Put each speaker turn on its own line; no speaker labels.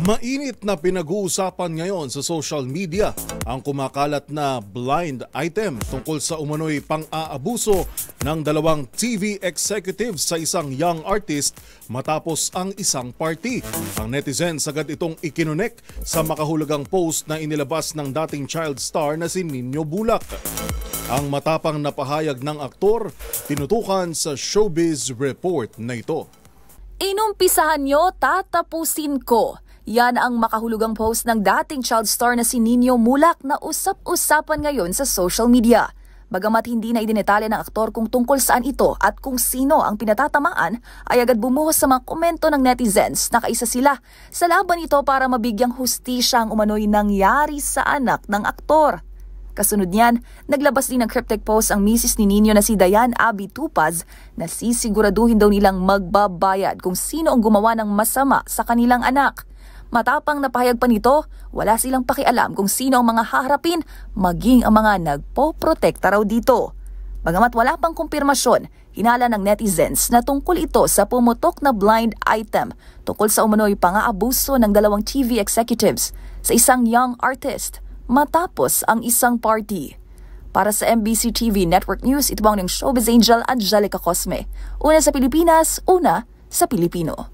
Mainit na pinag-uusapan ngayon sa social media ang kumakalat na blind item tungkol sa umano'y pang-aabuso ng dalawang TV executives sa isang young artist matapos ang isang party. Ang netizens agad itong ikinunek sa makahulugang post na inilabas ng dating child star na si Nino Bulak. Ang matapang na pahayag ng aktor tinutukan sa Showbiz Report na ito.
Inumpisahan nyo, tatapusin ko. Yan ang makahulugang post ng dating child star na si Nino Bulak na usap-usapan ngayon sa social media. Bagamat hindi na idinetale ng aktor kung tungkol saan ito at kung sino ang pinatatamaan, ay agad bumuhos sa mga komento ng netizens na kaisa sila sa laban ito para mabigyang hustisya ang umano'y nangyari sa anak ng aktor. Kasunod niyan, naglabas din ng cryptic post ang misis ni Nino na si Diane Abby Tupaz na sisiguraduhin daw nilang magbabayad kung sino ang gumawa ng masama sa kanilang anak. Matapang na pahayag pa nito, wala silang pakialam kung sino ang mga haharapin, maging ang mga nagpoprotekta raw dito. Bagamat wala pang kumpirmasyon, hinala ng netizens na tungkol ito sa pumutok na blind item tungkol sa umano'y pang-aabuso ng dalawang TV executives sa isang young artist matapos ang isang party. Para sa MBC TV Network News, ito ang ng Showbiz Angel Angelica Cosme. Una sa Pilipinas, una sa Pilipino.